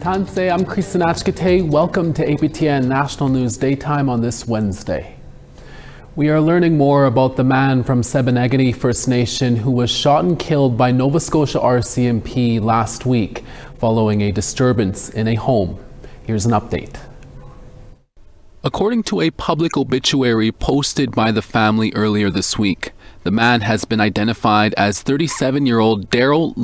Tanse, I'm Sipekne'katik. Welcome to APTN National News Daytime on this Wednesday. We are learning more about the man from Sipekne'katik First Nation who was shot and killed by Nova Scotia RCMP last week following a disturbance in a home. Here's an update. According to a public obituary posted by the family earlier this week, the man has been identified as 37-year-old Darrell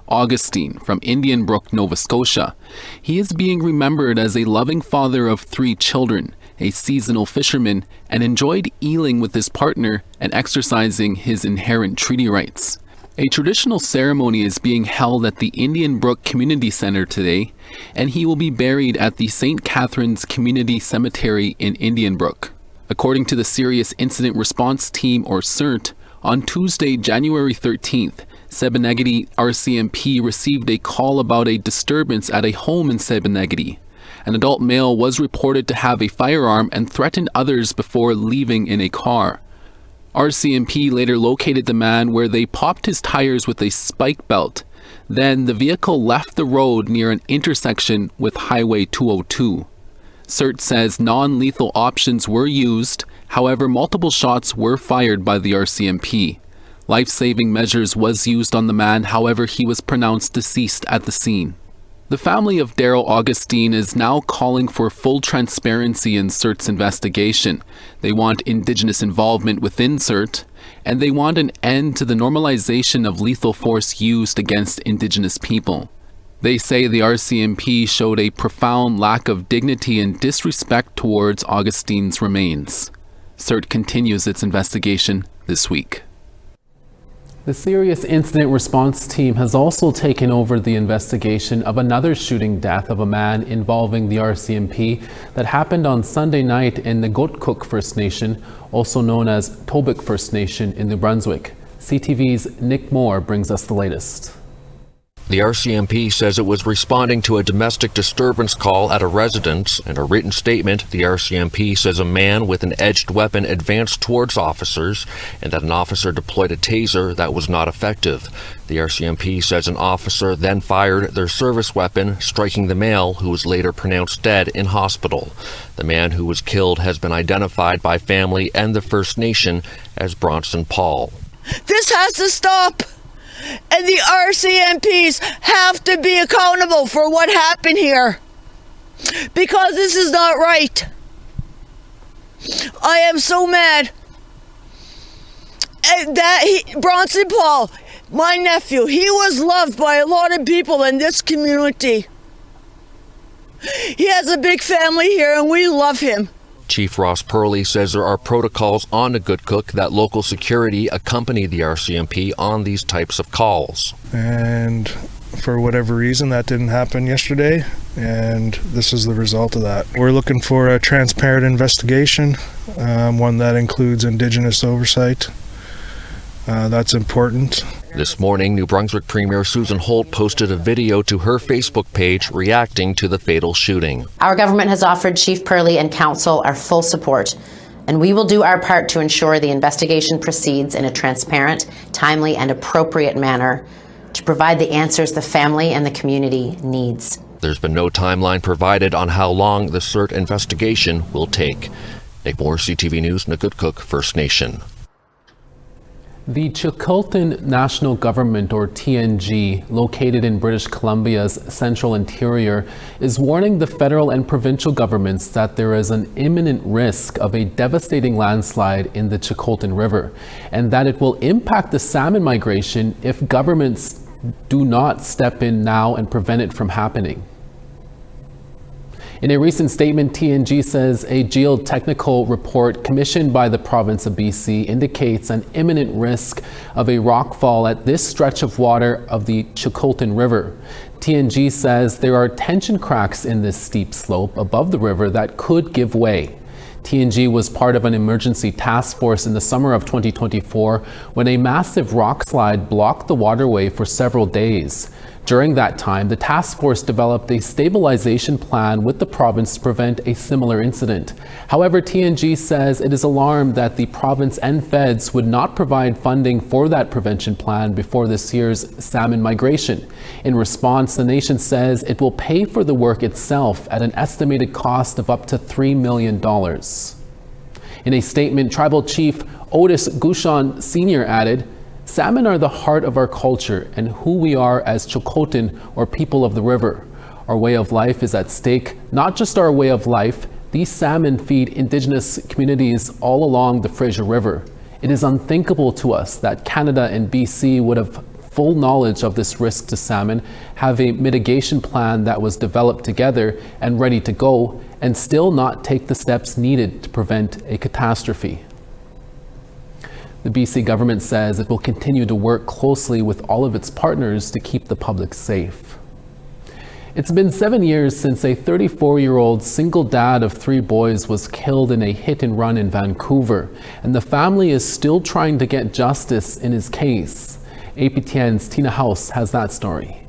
Augustine from Indian Brook, Nova Scotia. He is being remembered as a loving father of 3 children, a seasonal fisherman, and enjoyed eeling with his partner and exercising his inherent treaty rights. A traditional ceremony is being held at the Indian Brook Community Centre today, and he will be buried at the St. Catherine's Community Cemetery in Indian Brook. According to the Serious Incident Response Team, or CIRT, on Tuesday, January 13th, Sipekne'katik RCMP received a call about a disturbance at a home in Sipekne'katik. An adult male was reported to have a firearm and threatened others before leaving in a car. RCMP later located the man where they popped his tires with a spike belt. Then the vehicle left the road near an intersection with Highway 202. CIRT says non-lethal options were used, however multiple shots were fired by the RCMP. Life-saving measures was used on the man, however he was pronounced deceased at the scene. The family of Darrell Augustine is now calling for full transparency in CIRT's investigation. They want Indigenous involvement within CIRT, and they want an end to the normalization of lethal force used against Indigenous people. They say the RCMP showed a profound lack of dignity and disrespect towards Augustine's remains. CIRT continues its investigation this week. The Serious Incident Response Team has also taken over the investigation of another shooting death of a man involving the RCMP that happened on Sunday night in Sipekne'katik First Nation, also known as Tobique First Nation in New Brunswick. CTV's Nick Moore brings us the latest. The RCMP says it was responding to a domestic disturbance call at a residence. In a written statement, the RCMP says a man with an edged weapon advanced towards officers and that an officer deployed a taser that was not effective. The RCMP says an officer then fired their service weapon, striking the male, who was later pronounced dead in hospital. The man who was killed has been identified by family and the First Nation as Bronson Paul. This has to stop! And the RCMPs have to be accountable for what happened here, because this is not right. I am so mad. And Bronson Paul, my nephew, he was loved by a lot of people in this community. He has a big family here and we love him. Chief Ross Purley says there are protocols on Sipekne'katik that local security accompany the RCMP on these types of calls. And for whatever reason, that didn't happen yesterday, and this is the result of that. We're looking for a transparent investigation, one that includes Indigenous oversight. That's important. This morning, New Brunswick Premier Susan Holt posted a video to her Facebook page reacting to the fatal shooting. Our government has offered Chief Purley and Council our full support, and we will do our part to ensure the investigation proceeds in a transparent, timely, and appropriate manner to provide the answers the family and the community needs. There's been no timeline provided on how long the CIRT investigation will take. Nick Moore, CTV News, Sipekne'katik First Nation. The APTN National Government, or TNG, located in British Columbia's central interior, is warning the federal and provincial governments that there is an imminent risk of a devastating landslide in the Chilcotin River, and that it will impact the salmon migration if governments do not step in now and prevent it from happening. In a recent statement, TNG says a geotechnical report commissioned by the province of BC indicates an imminent risk of a rockfall at this stretch of water of the Chilcotin River. TNG says there are tension cracks in this steep slope above the river that could give way. TNG was part of an emergency task force in the summer of 2024 when a massive rock slide blocked the waterway for several days. During that time, the task force developed a stabilization plan with the province to prevent a similar incident. However, TNG says it is alarmed that the province and feds would not provide funding for that prevention plan before this year's salmon migration. In response, the nation says it will pay for the work itself at an estimated cost of up to $3 million. In a statement, Tribal Chief Otis Gushon Sr. added, "Salmon are the heart of our culture and who we are as Chilcotin, or people of the river. Our way of life is at stake, not just our way of life. These salmon feed Indigenous communities all along the Fraser River. It is unthinkable to us that Canada and BC would have full knowledge of this risk to salmon, have a mitigation plan that was developed together and ready to go, and still not take the steps needed to prevent a catastrophe." The BC government says it will continue to work closely with all of its partners to keep the public safe. It's been 7 years since a 34-year-old single dad of 3 boys was killed in a hit and run in Vancouver, and the family is still trying to get justice in his case. APTN's Tina House has that story.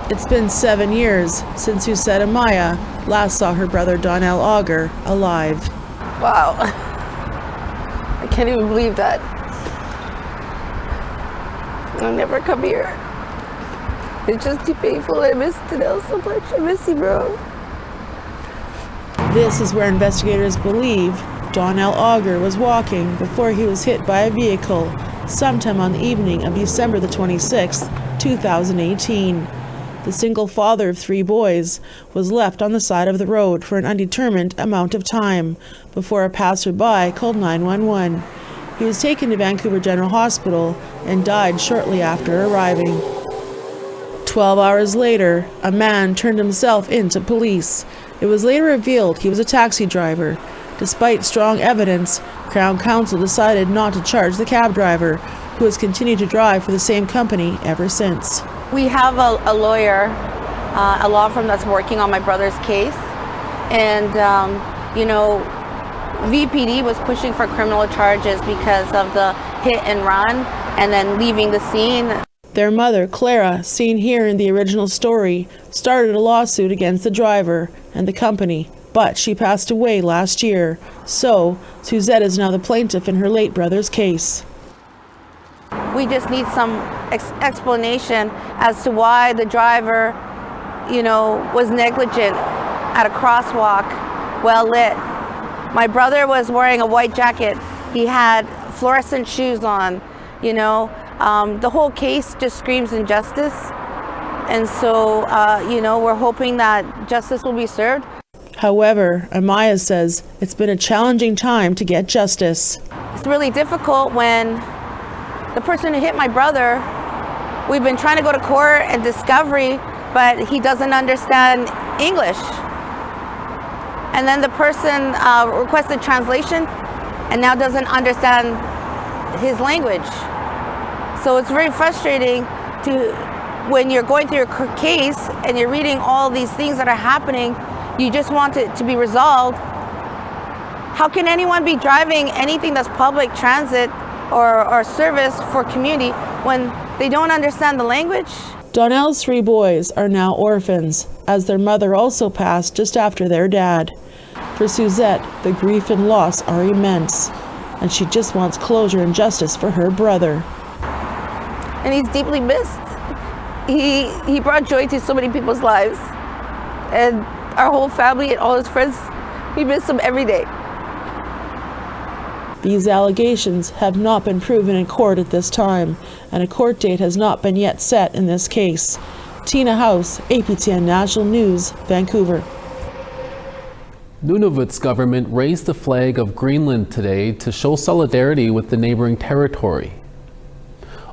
It's been 7 years since Suzette Amaya last saw her brother Darrell Augustine alive. Wow. I can't even believe that. I'll never come here. It's just too painful. I miss Darrell so much. I miss you, bro. This is where investigators believe Darrell Augustine was walking before he was hit by a vehicle sometime on the evening of December the 26th, 2018. The single father of 3 boys was left on the side of the road for an undetermined amount of time before a passerby called 911. He was taken to Vancouver General Hospital and died shortly after arriving. 12 hours later, a man turned himself in to police. It was later revealed he was a taxi driver. Despite strong evidence, Crown Counsel decided not to charge the cab driver, who has continued to drive for the same company ever since. We have a lawyer, a law firm that's working on my brother's case. And, VPD was pushing for criminal charges because of the hit and run and then leaving the scene. Their mother, Clara, seen here in the original story, started a lawsuit against the driver and the company, but she passed away last year. So, Suzette is now the plaintiff in her late brother's case. We just need some explanation as to why the driver, was negligent at a crosswalk, well lit. My brother was wearing a white jacket. He had fluorescent shoes on, The whole case just screams injustice. And so, we're hoping that justice will be served. However, Amaya says it's been a challenging time to get justice. It's really difficult when the person who hit my brother, we've been trying to go to court and discovery, but he doesn't understand English. And then the person requested translation and now doesn't understand his language. So it's very frustrating when you're going through your case and you're reading all these things that are happening, you just want it to be resolved. How can anyone be driving anything that's public transit or service for community when they don't understand the language? Darrell's 3 boys are now orphans, as their mother also passed just after their dad. For Suzette, the grief and loss are immense, and she just wants closure and justice for her brother. And he's deeply missed. He brought joy to so many people's lives, and our whole family and all his friends, we miss him every day. These allegations have not been proven in court at this time, and a court date has not been yet set in this case. Tina House, APTN National News, Vancouver. Nunavut's government raised the flag of Greenland today to show solidarity with the neighboring territory.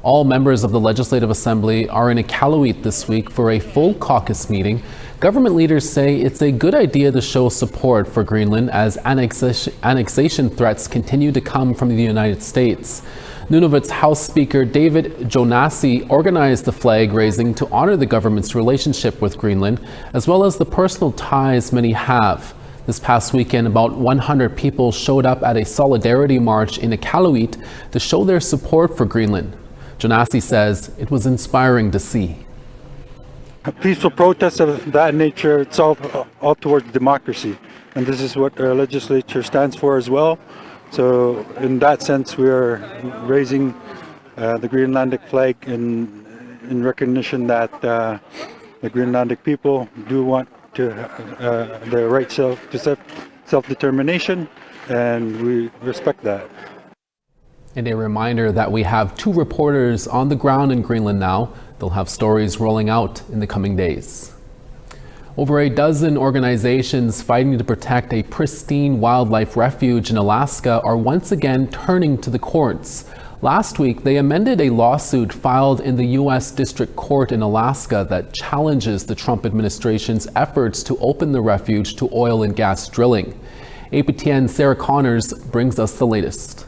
All members of the Legislative Assembly are in Iqaluit this week for a full caucus meeting. Government leaders say it's a good idea to show support for Greenland as annexation threats continue to come from the United States. Nunavut's House Speaker David Jonasi organized the flag raising to honor the government's relationship with Greenland, as well as the personal ties many have. This past weekend, about 100 people showed up at a solidarity march in Iqaluit to show their support for Greenland. Janassi says it was inspiring to see. A peaceful protest of that nature, it's all towards democracy. And this is what our legislature stands for as well. So in that sense, we are raising the Greenlandic flag in recognition that the Greenlandic people do want to the right to self-determination, and we respect that. And a reminder that we have 2 reporters on the ground in Greenland now. They'll have stories rolling out in the coming days. Over a dozen organizations fighting to protect a pristine wildlife refuge in Alaska are once again turning to the courts. Last week, they amended a lawsuit filed in the U.S. District Court in Alaska that challenges the Trump administration's efforts to open the refuge to oil and gas drilling. APTN Sarah Connors brings us the latest.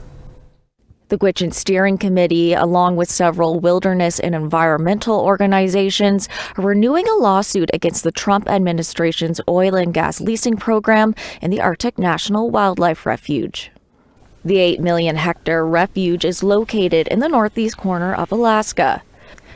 The Gwich'in Steering Committee, along with several wilderness and environmental organizations, are renewing a lawsuit against the Trump administration's oil and gas leasing program in the Arctic National Wildlife Refuge. The 8 million hectare refuge is located in the northeast corner of Alaska.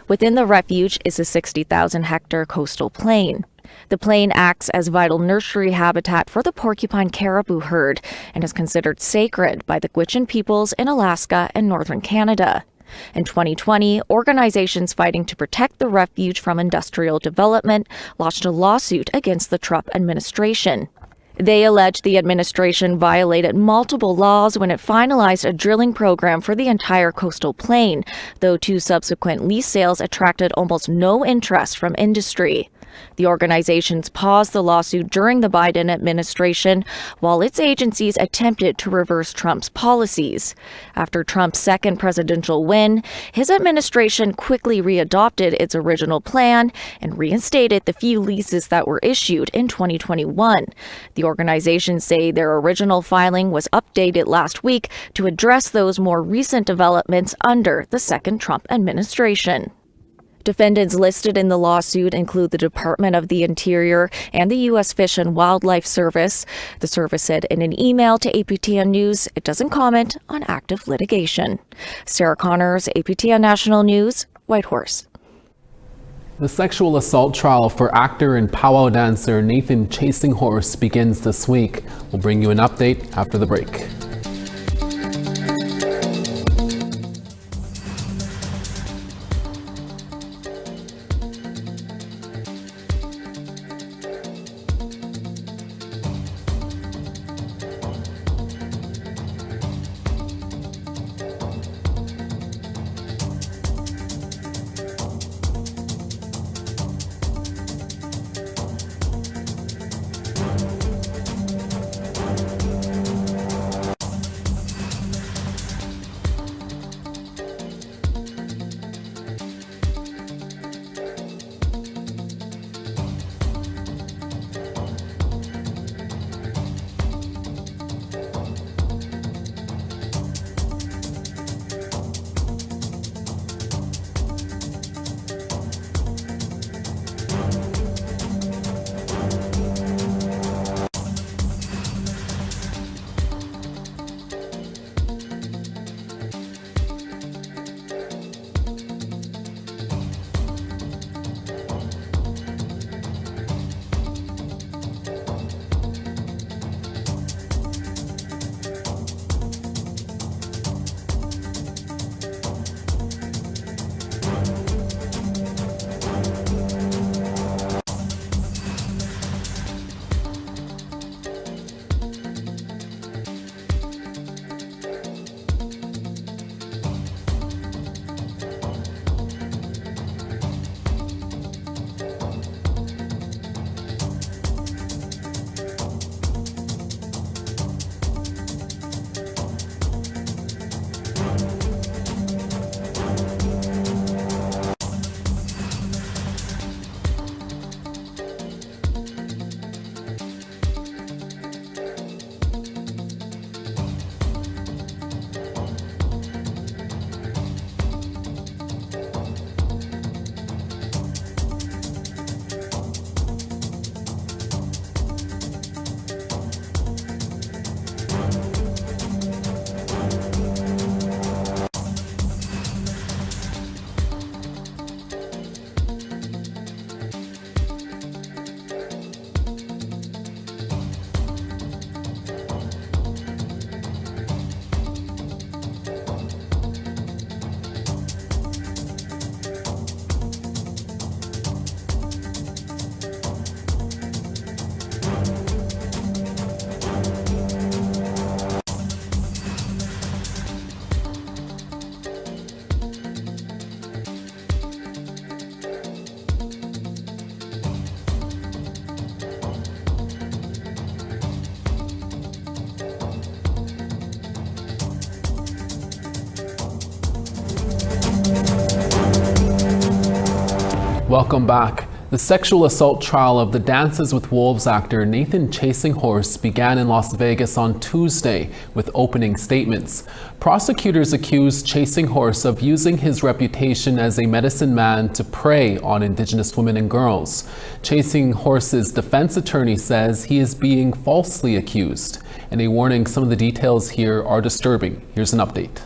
Within the refuge is a 60,000 hectare coastal plain. The plain acts as vital nursery habitat for the porcupine caribou herd and is considered sacred by the Gwich'in peoples in Alaska and northern Canada. In 2020, organizations fighting to protect the refuge from industrial development launched a lawsuit against the Trump administration. They allege the administration violated multiple laws when it finalized a drilling program for the entire coastal plain, though 2 subsequent lease sales attracted almost no interest from industry. The organizations paused the lawsuit during the Biden administration while its agencies attempted to reverse Trump's policies. After Trump's second presidential win, his administration quickly readopted its original plan and reinstated the few leases that were issued in 2021. The organizations say their original filing was updated last week to address those more recent developments under the second Trump administration. Defendants listed in the lawsuit include the Department of the Interior and the U.S. Fish and Wildlife Service. The service said in an email to APTN News it doesn't comment on active litigation. Sarah Connors, APTN National News, Whitehorse. The sexual assault trial for actor and powwow dancer Nathan Chasing Horse begins this week. We'll bring you an update after the break. Welcome back. The sexual assault trial of the Dances with Wolves actor Nathan Chasing Horse began in Las Vegas on Tuesday with opening statements. Prosecutors accused Chasing Horse of using his reputation as a medicine man to prey on Indigenous women and girls. Chasing Horse's defense attorney says he is being falsely accused. And a warning, some of the details here are disturbing. Here's an update.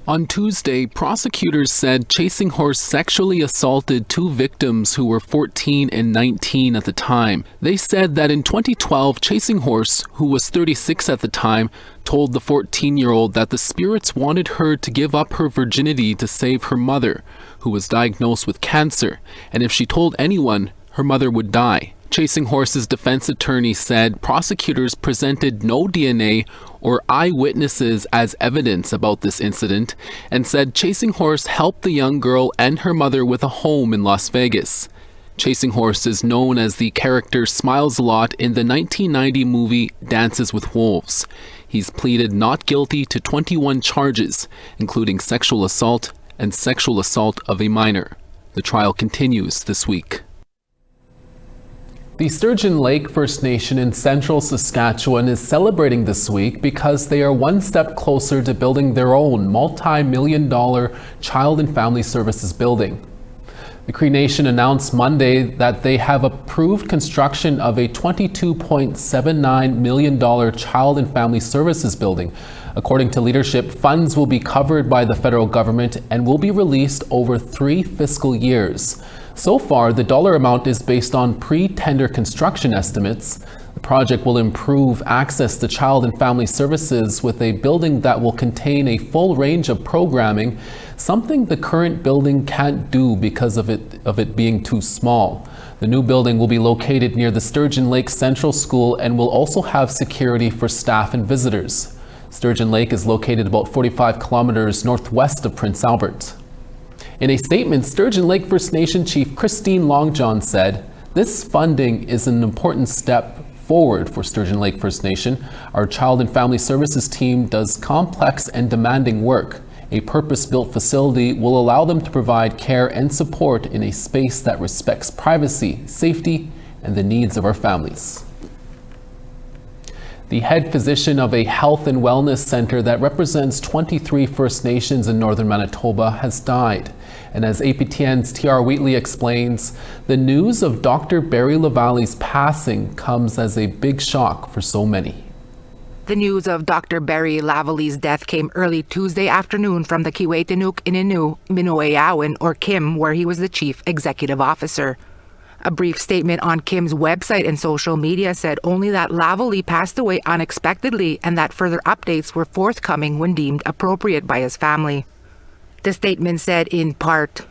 On Tuesday, prosecutors said Chasing Horse sexually assaulted two victims who were 14 and 19 at the time. They said that in 2012, Chasing Horse, who was 36 at the time, told the 14-year-old that the spirits wanted her to give up her virginity to save her mother, who was diagnosed with cancer, and if she told anyone, her mother would die. Chasing Horse's defense attorney said prosecutors presented no DNA or eyewitnesses as evidence about this incident and said Chasing Horse helped the young girl and her mother with a home in Las Vegas. Chasing Horse is known as the character Smiles a Lot in the 1990 movie Dances with Wolves. He's pleaded not guilty to 21 charges, including sexual assault and sexual assault of a minor. The trial continues this week. The Sturgeon Lake First Nation in central Saskatchewan is celebrating this week because they are one step closer to building their own multi-million-dollar Child and Family Services building. The Cree Nation announced Monday that they have approved construction of a $22.79 million Child and Family Services building. According to leadership, funds will be covered by the federal government and will be released over 3 fiscal years. So far, the dollar amount is based on pre-tender construction estimates. The project will improve access to child and family services with a building that will contain a full range of programming, something the current building can't do because of it being too small. The new building will be located near the Sturgeon Lake Central School and will also have security for staff and visitors. Sturgeon Lake is located about 45 kilometers northwest of Prince Albert. In a statement, Sturgeon Lake First Nation Chief Christine Longjohn said, "This funding is an important step forward for Sturgeon Lake First Nation. Our Child and Family Services team does complex and demanding work. A purpose-built facility will allow them to provide care and support in a space that respects privacy, safety, and the needs of our families." The head physician of a health and wellness center that represents 23 First Nations in northern Manitoba has died. And as APTN's TR Wheatley explains, the news of Dr. Barry Lavallee's passing comes as a big shock for so many. The news of Dr. Barry Lavallee's death came early Tuesday afternoon from the Kiwetanuk Ininu Minoeawan, or Kim, where he was the chief executive officer. A brief statement on Kim's website and social media said only that Lavallee passed away unexpectedly and that further updates were forthcoming when deemed appropriate by his family. The statement said, in part,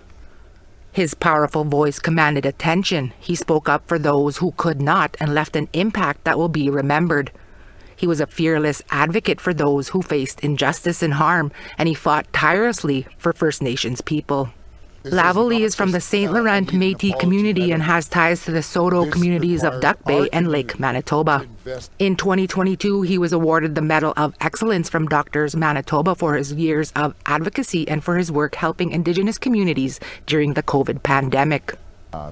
"His powerful voice commanded attention. He spoke up for those who could not and left an impact that will be remembered. He was a fearless advocate for those who faced injustice and harm, and he fought tirelessly for First Nations people." Lavallee is from the St. Laurent Métis community and has ties to the Saulteaux communities of Duck Bay and Lake Manitoba. In 2022, he was awarded the Medal of Excellence from Doctors Manitoba for his years of advocacy and for his work helping Indigenous communities during the COVID pandemic.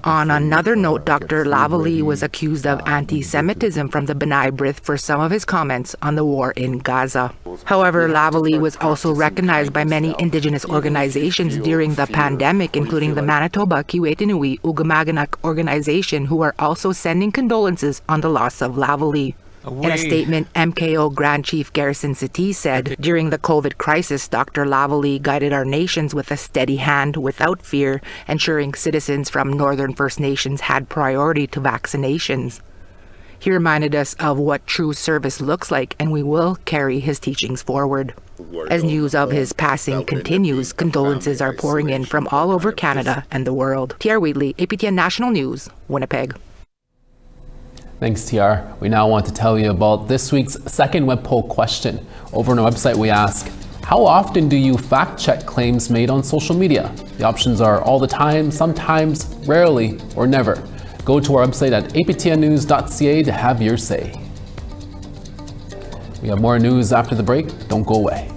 On another note, Dr. Lavallee was accused of anti-Semitism from the B'nai B'rith for some of his comments on the war in Gaza. However, Lavallee was also recognized by many Indigenous organizations during the pandemic, including the Manitoba Kiwetanui Ugamaganuk organization, who are also sending condolences on the loss of Lavallee. In a statement, MKO Grand Chief Garrison Settee said, "During the COVID crisis, Dr. Lavallee guided our nations with a steady hand without fear, ensuring citizens from Northern First Nations had priority to vaccinations. He reminded us of what true service looks like, and we will carry his teachings forward." As news of his passing continues, condolences are pouring in from all over Canada and the world. TR Wheatley, APTN National News, Winnipeg. Thanks, TR. We now want to tell you about this week's second web poll question. Over on our website, we ask, how often do you fact-check claims made on social media? The options are all the time, sometimes, rarely, or never. Go to our website at aptnnews.ca to have your say. We have more news after the break. Don't go away.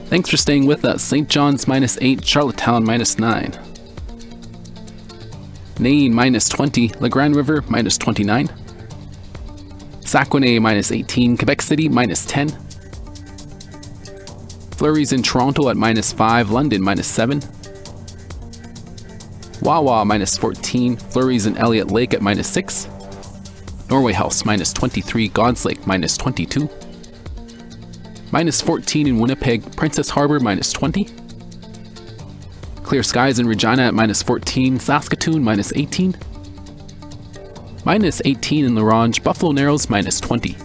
Thanks for staying with us. St. John's -8, Charlottetown -9. Nain -20, La Grande River -29. Saguenay -18, Quebec City -10. Flurries in Toronto at -5, London -7. Wawa -14, flurries in Elliott Lake at -6. Norway House -23, God's Lake -22. -14 in Winnipeg, Princess Harbour -20. Clear skies in Regina at -14, Saskatoon -18. -18 in La Ronge, Buffalo Narrows -20.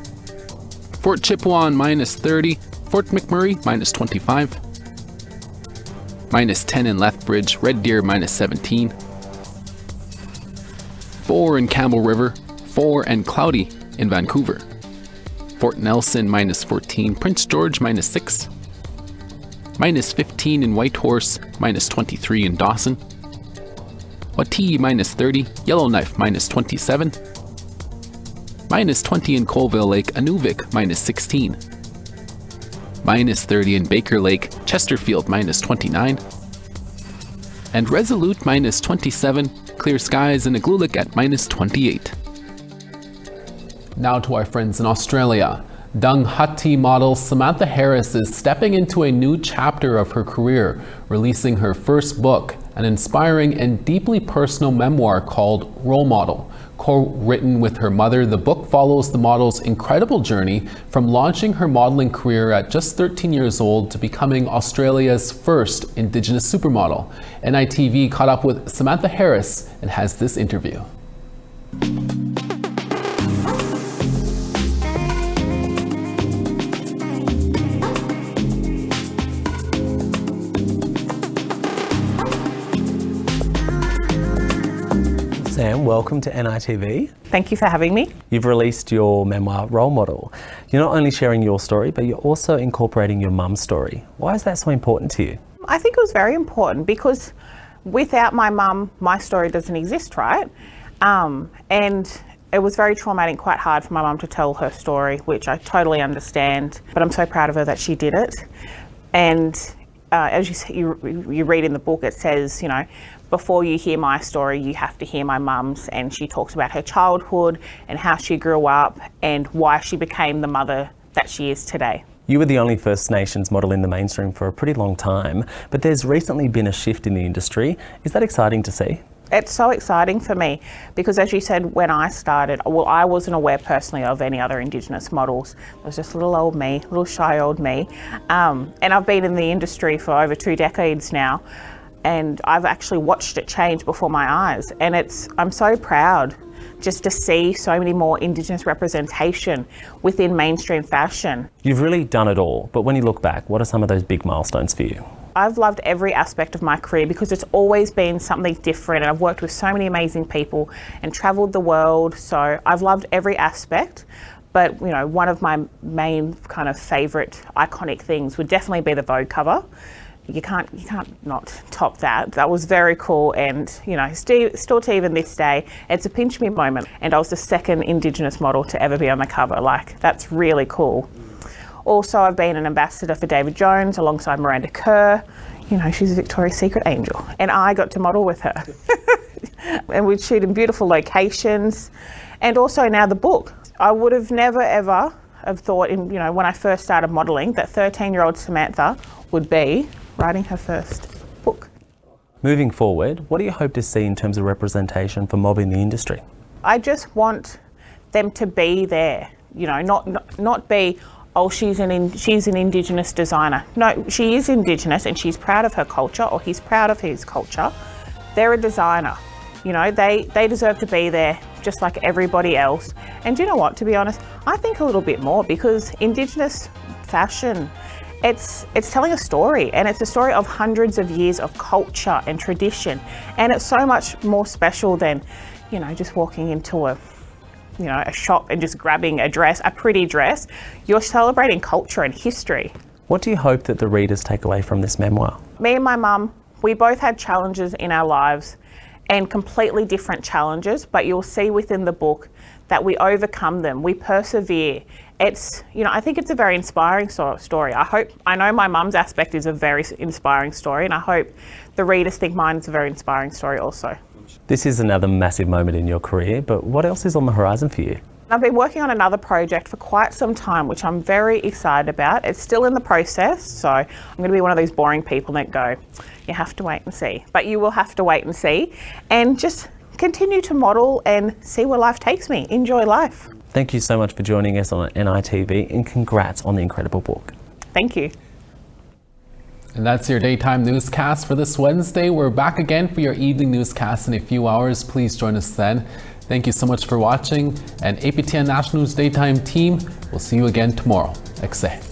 Fort Chipewyan -30, Fort McMurray -25. -10 in Lethbridge, Red Deer -17. 4 in Campbell River, 4 and cloudy in Vancouver. Fort Nelson -14, Prince George -6. -15 in Whitehorse, -23 in Dawson. Watii -30, Yellowknife -27. -20 in Colville Lake, Inuvik -16. -30 in Baker Lake, Chesterfield -29. And Resolute -27, clear skies in Igloolik at -28. Now to our friends in Australia. Dung Hati model Samantha Harris is stepping into a new chapter of her career, releasing her first book, an inspiring and deeply personal memoir called Role Model. Co-written with her mother, the book follows the model's incredible journey from launching her modeling career at just 13 years old to becoming Australia's first Indigenous supermodel. NITV caught up with Samantha Harris and has this interview. Sam, welcome to NITV. Thank you for having me. You've released your memoir, Role Model. You're not only sharing your story, but you're also incorporating your mum's story. Why is that so important to you? I think it was very important because without my mum, my story doesn't exist, right? And it was very traumatic, quite hard for my mum to tell her story, which I totally understand, but I'm so proud of her that she did it. And as you read in the book, it says, you know, before you hear my story, you have to hear my mum's, and she talks about her childhood and how she grew up and why she became the mother that she is today. You were the only First Nations model in the mainstream for a pretty long time, but there's recently been a shift in the industry. Is that exciting to see? It's so exciting for me because, as you said, when I started, well, I wasn't aware personally of any other Indigenous models. It was just little old me, little shy old me. And I've been in the industry for over 2 decades now, and I've actually watched it change before my eyes. And I'm so proud just to see so many more Indigenous representation within mainstream fashion. You've really done it all, but when you look back, what are some of those big milestones for you? I've loved every aspect of my career because it's always been something different, and I've worked with so many amazing people and travelled the world, so I've loved every aspect. But you know, one of my main kind of favourite iconic things would definitely be the Vogue cover. You can't not top that. That was very cool, and you know, still to even this day, it's a pinch me moment. And I was the second Indigenous model to ever be on the cover. Like, that's really cool. Also, I've been an ambassador for David Jones alongside Miranda Kerr. You know, she's a Victoria's Secret angel, and I got to model with her. And we'd shoot in beautiful locations. And also now the book. I would have never ever have thought, when I first started modeling, that 13-year-old Samantha would be writing her first book. Moving forward, what do you hope to see in terms of representation for mob in the industry? I just want them to be there, not be, oh, she's an Indigenous designer. No, she is Indigenous and she's proud of her culture, or he's proud of his culture. They're a designer. They deserve to be there just like everybody else. And you know what, to be honest, I think a little bit more, because Indigenous fashion, it's telling a story, and it's a story of hundreds of years of culture and tradition. And it's so much more special than, just walking into a shop and just grabbing a pretty dress. You're celebrating culture and history. What do you hope that the readers take away from this memoir? Me and my mum, we both had challenges in our lives, and completely different challenges, but you'll see within the book that we overcome them, we persevere. It's, I think it's a very inspiring story. I know my mum's aspect is a very inspiring story, and I hope the readers think mine is a very inspiring story also. This is another massive moment in your career, but what else is on the horizon for you? I've been working on another project for quite some time, which I'm very excited about. It's still in the process, so I'm going to be one of those boring people that go, you have to wait and see. But you will have to wait and see, and just continue to model and see where life takes me. Enjoy life. Thank you so much for joining us on NITV, and congrats on the incredible book. Thank you. And that's your daytime newscast for this Wednesday. We're back again for your evening newscast in a few hours. Please join us then. Thank you so much for watching, and APTN National's daytime team will see you again tomorrow. Ekse.